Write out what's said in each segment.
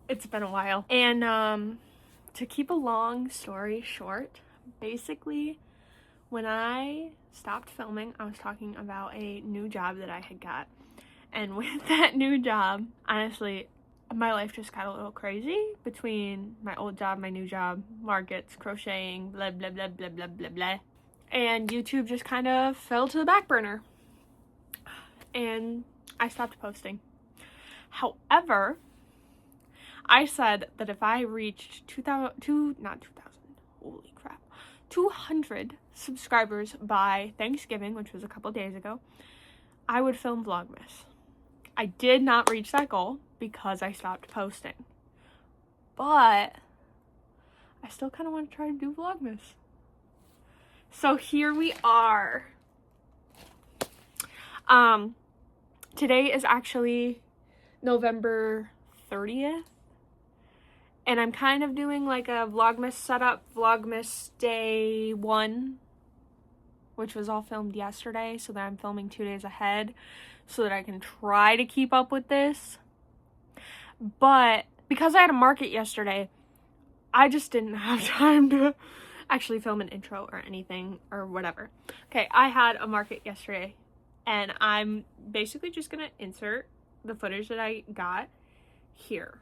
It's been a while. And to keep a long story short, basically when I stopped filming, I was talking about a new job that I had got. And with that new job, honestly, my life just got a little crazy between my old job, my new job, markets, crocheting, blah, blah, blah, blah, blah, blah, blah. And YouTube just kind of fell to the back burner. And I stopped posting. However, I said that if I reached 200 subscribers by Thanksgiving, which was a couple days ago, I would film Vlogmas. I did not reach that goal because I stopped posting. But I still kind of want to try to do Vlogmas. So here we are. Today is actually November 30th. And I'm kind of doing like a Vlogmas setup, Vlogmas day 1, which was all filmed yesterday, so that I'm filming 2 days ahead so that I can try to keep up with this. But because I had a market yesterday, I just didn't have time to actually film an intro or anything or whatever. Okay, I had a market yesterday, and I'm basically just gonna insert the footage that I got here.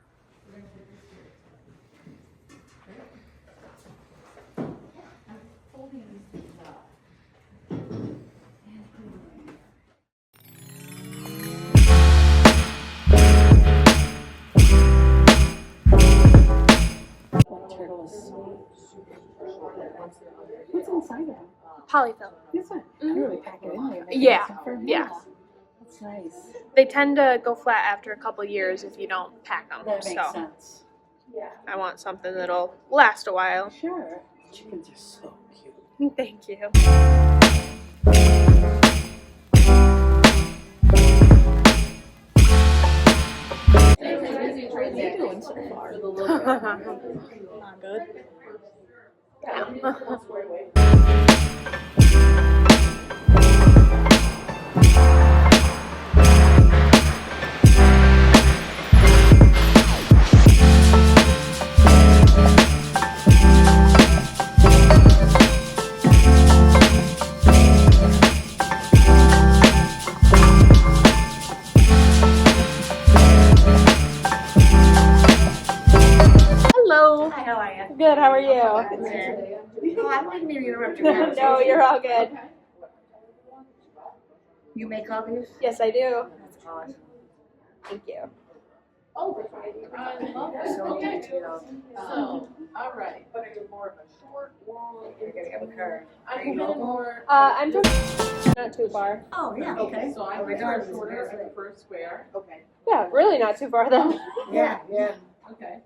What's inside of it? Polyfill. This one? You really pack it in there. Yeah, yeah. That's nice. They tend to go flat after a couple years if you don't pack them. That makes so sense. I want something that'll last a while. Sure. Chickens are so cute. Thank you. What are you doing so far? Not good. Hello. Hi, how are you? Good, how are you? Oh, I didn't mean to interrupt your conversation. No, you're all good. You make copies? Yes, I do. That's awesome. Thank you. So detailed. So, all right. But are you more of a short, long? You're gonna have a card. I can go more. I'm from not too far. Oh, yeah, okay. So I'm Regardless, shorter it's at the first square. Okay. Yeah, really not too far then. Yeah, yeah. Okay.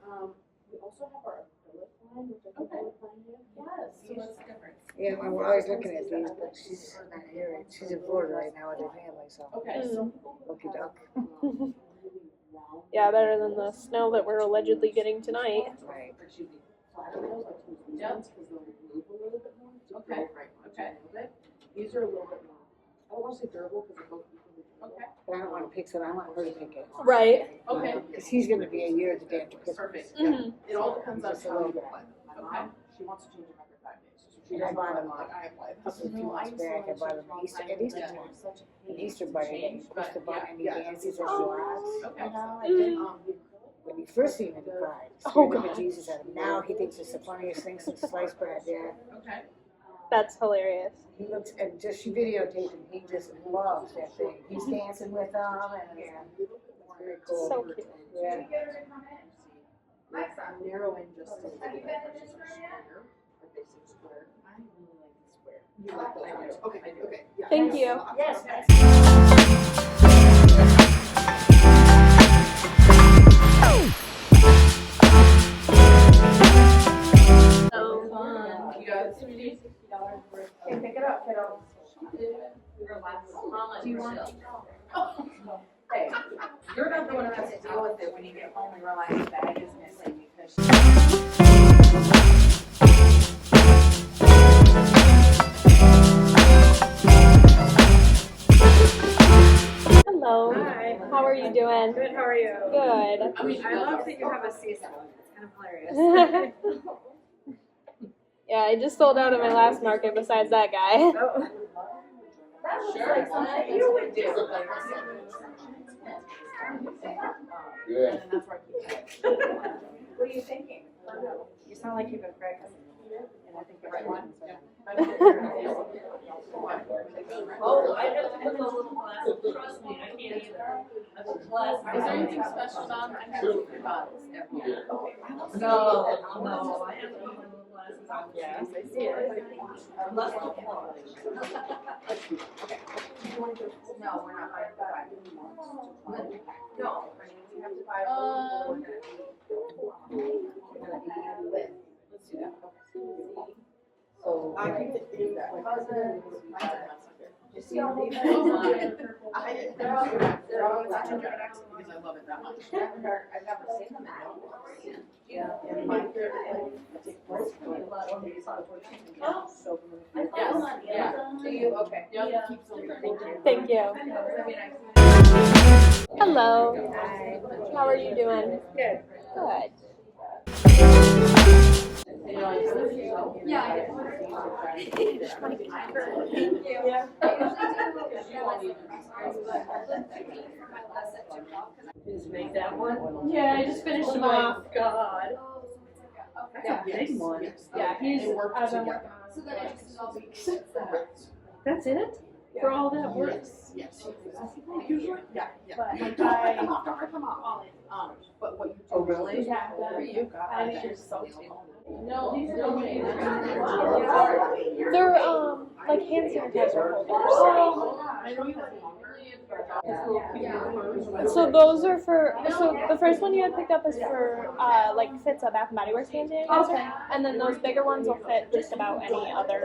We also have our acrylic line, which I think we'll find here. Yes. So what's the difference? Yeah, we're always looking at these, but she's not here. She's in Florida right now with her family, so Okay. Mm. lucky duck. Yeah, better than the snow that we're allegedly getting tonight. Right. Yep. Okay. Okay. These are a little bit more. I don't want to say durable because they're both equally durable. Okay. But I don't want to pick some, I want her to pick it. Right. Okay. Because he's gonna be a year the day after Christmas. Perfect. Mhm. It all depends on Just a how little you bit. apply them. My mom, she wants to change them every 5 days. So she I doesn't bought apply them them like I apply them. A few months back, I bought him at Easter time. An Easter bunny, Easter bunny, and he dances as he walks. Okay. You know, I Mm. think when you first seen him, he cried. Oh, Spirit of God. Jesus at him. Now he thinks it's the funniest thing since sliced bread. Yeah, Okay. That's hilarious. he looks and just she videotaped him. He just loves that thing. He's dancing with them, and yeah, it's very cool. So cute. Yeah. I'm narrowing just a little bit. Versus a square, a basic square. I really like the square. You like the square? Okay. I do. Okay. Yeah. Thank you. Yes. So You got it, sweetie? Hey, pick it up, kiddo. Do you want? Hey, you're not the one who has to deal with it when you get home and realize the bag is missing because hello. Hi. How are are you doing? Good, how are you? Good. I love that you have a seesaw. It's kind of hilarious. Yeah, I just sold out at my last market besides that guy. Oh. Sure. You would do. Good. And that's where I keep it. What are you thinking? You sound like you've been practicing. And I think the right one. Oh, I have to put those little glasses. Trust me, I can't either. Is there anything special, Mom? I have your bottles. No, I have to put my little glasses on. Yes, I see it. Unless I'm close. No, we're not buying five. No. You have to buy. Let's do that. So. I can get in that. Cousin. You see all these? Oh my. They're all such a good accent because I love it that much. I've never seen them out. Yeah. And my favorite thing, I take place for a lot of these on Yes, yeah. Do you? Okay. Yeah, keep some. Thank you. Hello. Hi. How are you doing? Good. Good. Yeah, I Just make that one? Yeah, I just finished him off. God. Yeah, big one. Yeah, he's. They work I've been together. working on it. That's it? For all that work? Yes. Usually, yeah. But like Don't I. rip them off, don't rip them off. But what you do. Oh, really? Yeah, For you, God. I mean, You're so tall. No, these are okay. they're like hand sanitizer holders. So those are for. So the first one you had picked up is for like fits a Bath and Body Works hand sanitizer, and then those bigger ones will fit just about any other.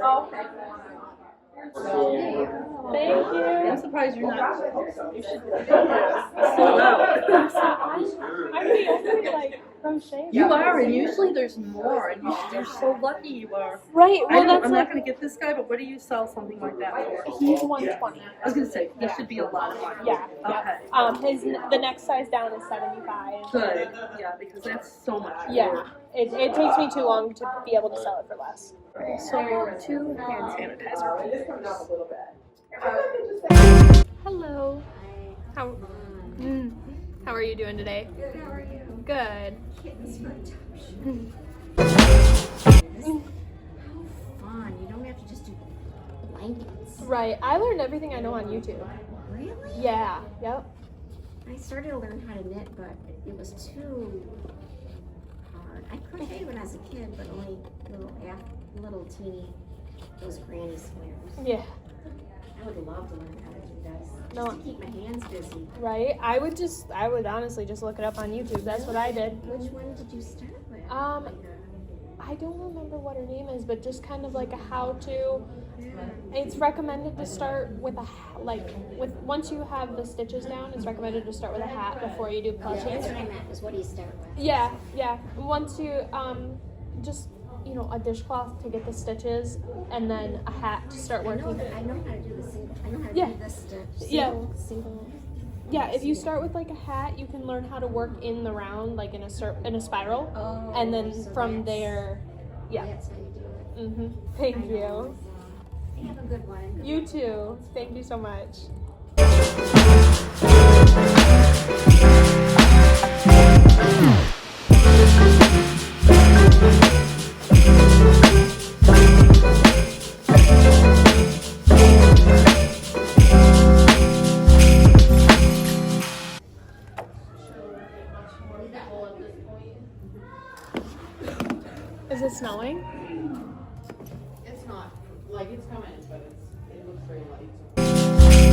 Thank you. I'm surprised you're not. You should. I'm the only like crochet. You are, and usually there's more, and you're so lucky you are. Right. Well, that's I'm like not going to get this guy, but what do you sell something like that for? he's 120. I was going to say, he should be a lot of money. Yeah. Okay. His the next size down is 75. Good. Yeah, because that's so much. Yeah. It takes me too long to be able to sell it for less. So, 2 hand sanitizer. Hello. How how are you doing today? Good, how are you? Good. Kittens for adoption. Fun. You don't have to just do blankets. Right. I learned everything I know on YouTube. Really? Yeah. Yep. I started to learn how to knit, but it was too hard. I crocheted when I was a kid, but only little teeny, those granny squares. Yeah. I would love to learn how to do this. No. Just to keep my hands busy. Right. I would honestly just look it up on YouTube. That's what I did. Which one did you start with? I don't remember what her name is, but just kind of like a how-to. It's recommended to start with once you have the stitches down, it's recommended to start with a hat before you do That's plushies. what I meant, is what do you start with? Yeah. Once you just a dishcloth to get the stitches, and then a hat to start working. I know how to do the single. I know how to Yeah. do this stitch. Yeah. Single. Yeah, if you start with like a hat, you can learn how to work in the round, like in a spiral, Oh, and then so from that's- there, yeah. That's how you do it. Thank you. Have a good one. You too. Thank you so much. Is it snowing? It's not, like, it's coming, but it looks very light.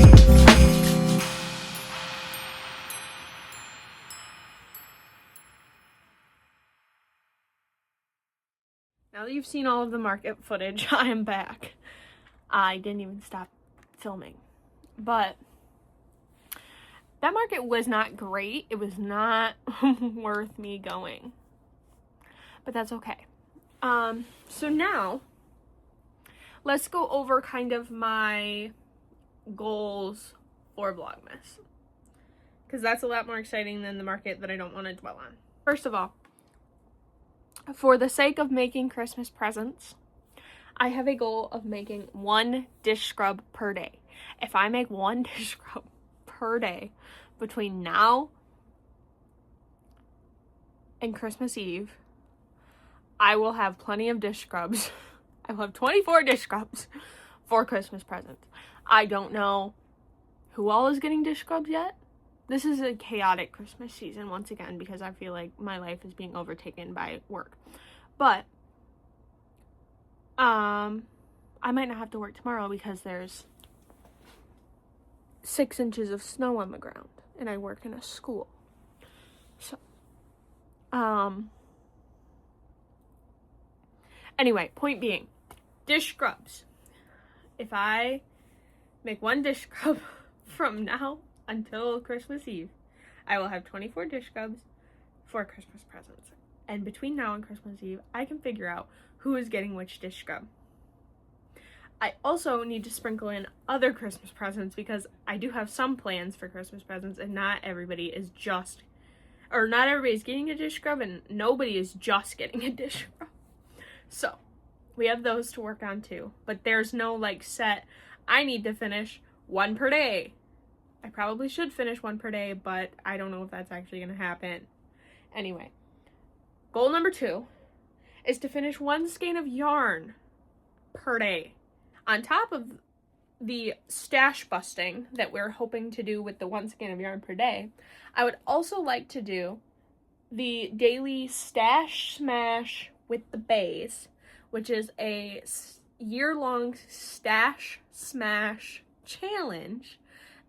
Now that you've seen all of the market footage, I am back. I didn't even stop filming. But that market was not great. It was not worth me going. But that's okay. So now, let's go over kind of my goals for Vlogmas. because that's a lot more exciting than the market that I don't want to dwell on. First of all, for the sake of making Christmas presents, I have a goal of making 1 dish scrub per day. If I make 1 dish scrub per day between now and Christmas Eve, I will have plenty of dish scrubs. I will have 24 dish scrubs for Christmas presents. I don't know who all is getting dish scrubs yet. This is a chaotic Christmas season once again because I feel like my life is being overtaken by work. But I might not have to work tomorrow because there's 6 inches of snow on the ground and I work in a school. So anyway, point being, dish scrubs. If I make 1 dish scrub from now until Christmas Eve, I will have 24 dish scrubs for Christmas presents. And between now and Christmas Eve, I can figure out who is getting which dish scrub. I also need to sprinkle in other Christmas presents because I do have some plans for Christmas presents and not everybody's getting a dish scrub and nobody is just getting a dish scrub. So we have those to work on too, but there's no like set, I need to finish 1 per day. I probably should finish 1 per day, but I don't know if that's actually going to happen. Anyway, goal number 2 is to finish 1 skein of yarn per day. On top of the stash busting that we're hoping to do with the 1 skein of yarn per day, I would also like to do the daily stash smash with the bays, which is a year-long stash smash challenge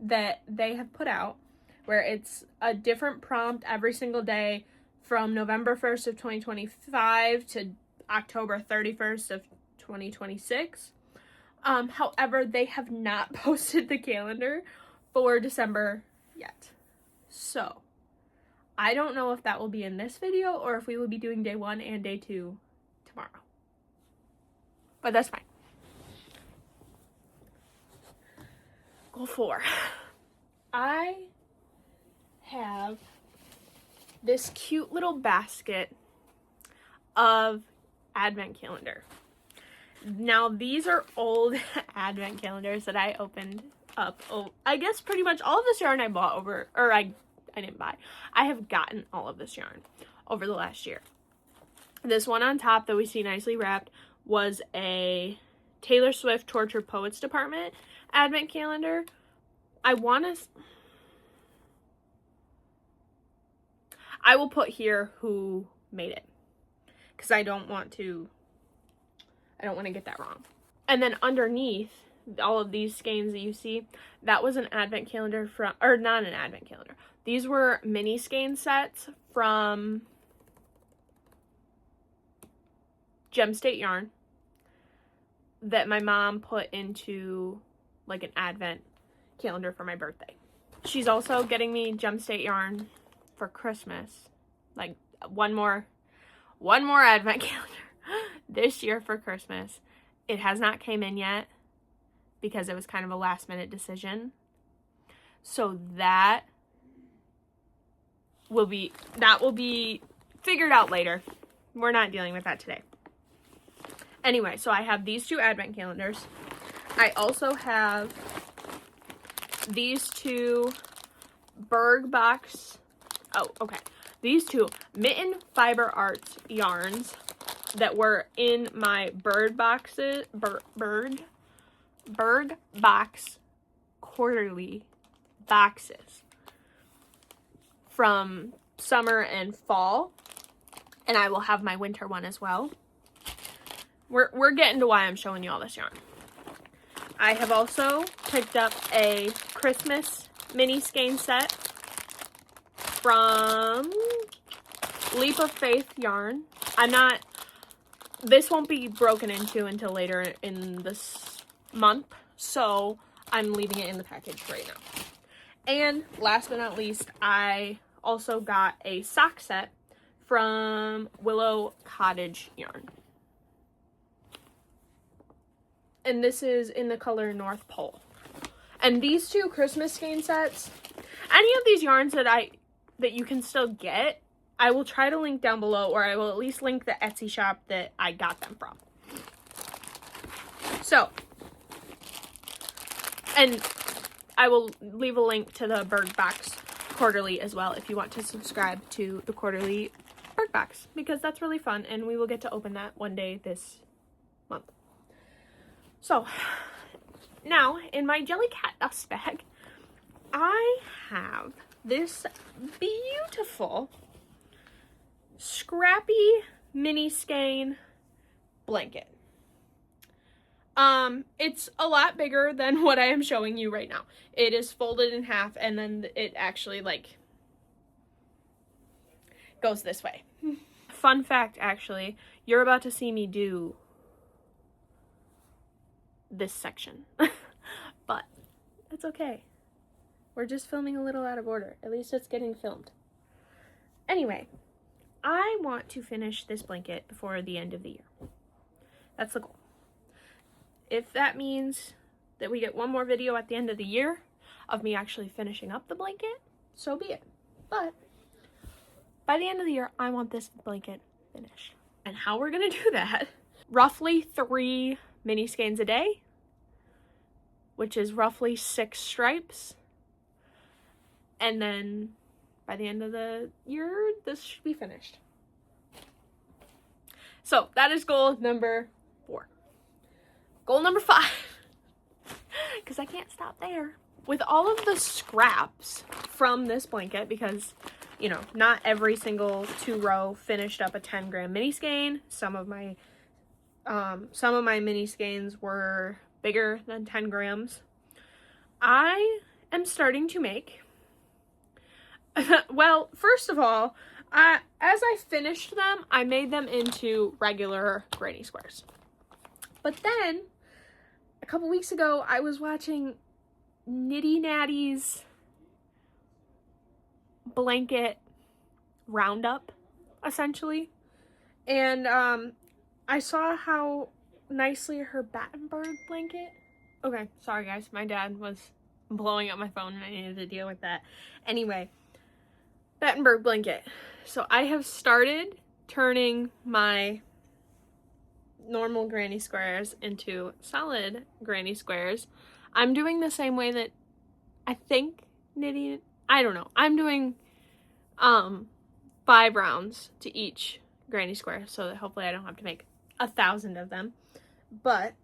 that they have put out, where it's a different prompt every single day from November 1st of 2025 to October 31st of 2026. However, they have not posted the calendar for December yet. So, I don't know if that will be in this video or if we will be doing day 1 and day 2 tomorrow. But that's fine. Goal 4. I have this cute little basket of advent calendar. Now, these are old advent calendars that I opened up. Oh, I guess pretty much all of this yarn I bought I didn't buy. I have gotten all of this yarn over the last year. This one on top that we see nicely wrapped was a Taylor Swift Torture Poets Department advent calendar. I will put here who made it because I don't want to get that wrong. And then underneath all of these skeins that you see, that was an advent calendar not an advent calendar. These were mini skein sets from Gem State Yarn that my mom put into like an advent calendar for my birthday. She's also getting me Gem State Yarn for Christmas, like one more advent calendar this year for Christmas. It has not came in yet because it was kind of a last minute decision. So that will be figured out later. We're not dealing with that today. Anyway, so I have these 2 advent calendars. I also have these 2 these 2 Mitten Fiber Arts yarns that were in my Bird Box quarterly boxes from summer and fall, and I will have my winter one as well. We're getting to why I'm showing you all this yarn. I have also picked up a Christmas mini skein set from Leap of Faith yarn. This won't be broken into until later in this month, so I'm leaving it in the package right now. And last but not least, I also got a sock set from Willow Cottage yarn. And this is in the color North Pole. And these two Christmas skein sets, any of these yarns that you can still get, I will try to link down below, or I will at least link the Etsy shop that I got them from. So, and I will leave a link to the Bird Box Quarterly as well if you want to subscribe to the Quarterly Bird Box, because that's really fun, and we will get to open that one day this month. So, now, in my Jellycat dust bag, I have this beautiful scrappy mini skein blanket. It's a lot bigger than what I am showing you right now. It is folded in half, and then it actually, like, goes this way. Fun fact, actually, you're about to see me do this section. But it's okay. We're just filming a little out of order. At least it's getting filmed. Anyway, I want to finish this blanket before the end of the year. That's the goal. If that means that we get one more video at the end of the year of me actually finishing up the blanket, so be it. But by the end of the year, I want this blanket finished. And how we're gonna do that, roughly 3 mini skeins a day, which is roughly 6 stripes. And then by the end of the year, this should be finished. So that is goal number 4. Goal number 5, because I can't stop there. With all of the scraps from this blanket, because, you know, not every single 2-row finished up a 10-gram mini skein. Some of my mini skeins were bigger than 10 grams. I am starting to make, well, first of all, as I finished them, I made them into regular granny squares. But then, a couple weeks ago, I was watching Nitty Natty's blanket roundup, essentially. And I saw how nicely her Battenberg blanket... Okay, sorry guys, my dad was blowing up my phone and I needed to deal with that. Anyway, Battenberg blanket. So I have started turning my normal granny squares into solid granny squares. I'm doing the same way that I think I don't know. I'm doing 5 rounds to each granny square so that hopefully I don't have to make 1,000 of them. But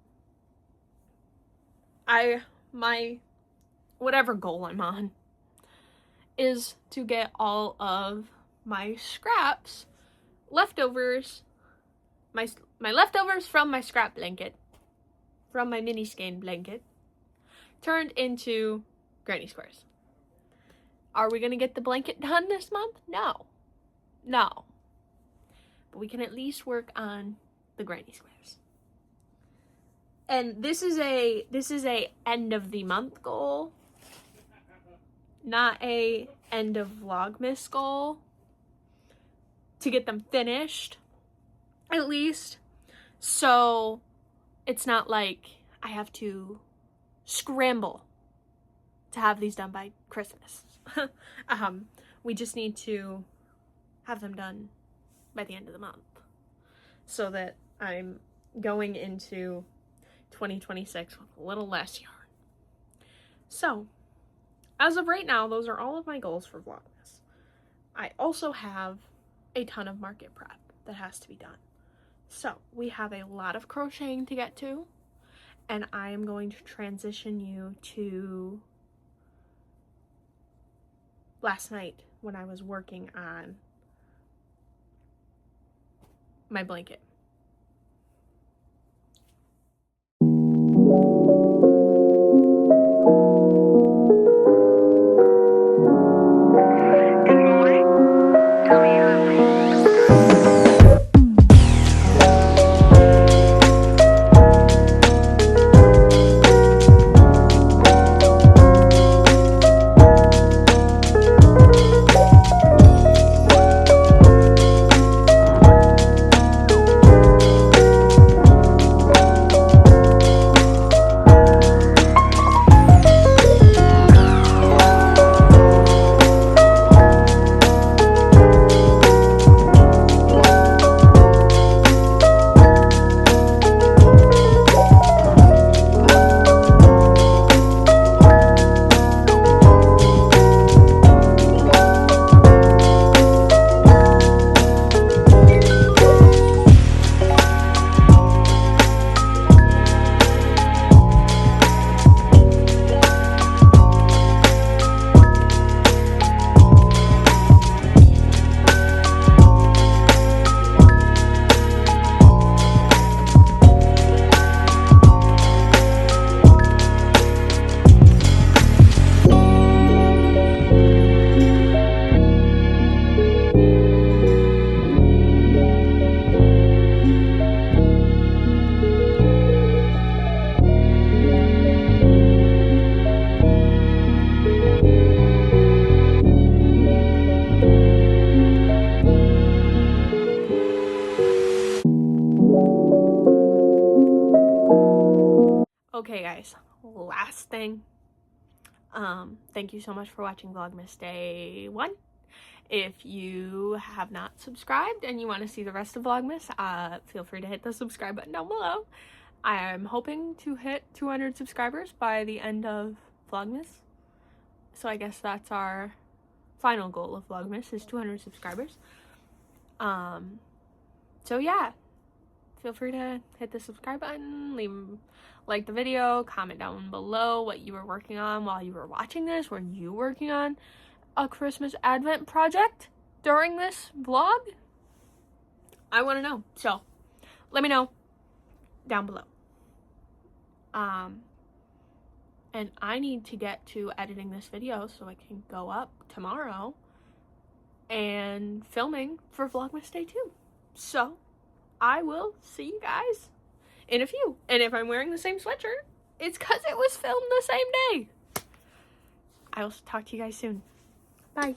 my whatever goal I'm on is to get all of my scraps, leftovers, my leftovers from my scrap blanket, from my mini skein blanket, turned into granny squares. Are we gonna get the blanket done this month? No. But we can at least work on the granny squares. And this is a end of the month goal, not a end of Vlogmas goal, to get them finished, at least. So it's not like I have to scramble to have these done by Christmas. We just need to have them done by the end of the month so that I'm going into 2026 with a little less yarn. So, as of right now, those are all of my goals for Vlogmas. I also have a ton of market prep that has to be done. So, we have a lot of crocheting to get to, and I am going to transition you to last night when I was working on my blanket. Okay, guys, last thing. Thank you so much for watching Vlogmas Day 1. If you have not subscribed and you want to see the rest of Vlogmas, feel free to hit the subscribe button down below. I am hoping to hit 200 subscribers by the end of Vlogmas. So I guess that's our final goal of Vlogmas, is 200 subscribers. So yeah, feel free to hit the subscribe button, like the video, comment down below what you were working on while you were watching this. Were you working on a Christmas Advent project during this vlog? I want to know, so let me know down below. And I need to get to editing this video so it can go up tomorrow and filming for Vlogmas Day 2. So I will see you guys in a few. And if I'm wearing the same sweatshirt, it's because it was filmed the same day. I will talk to you guys soon. Bye.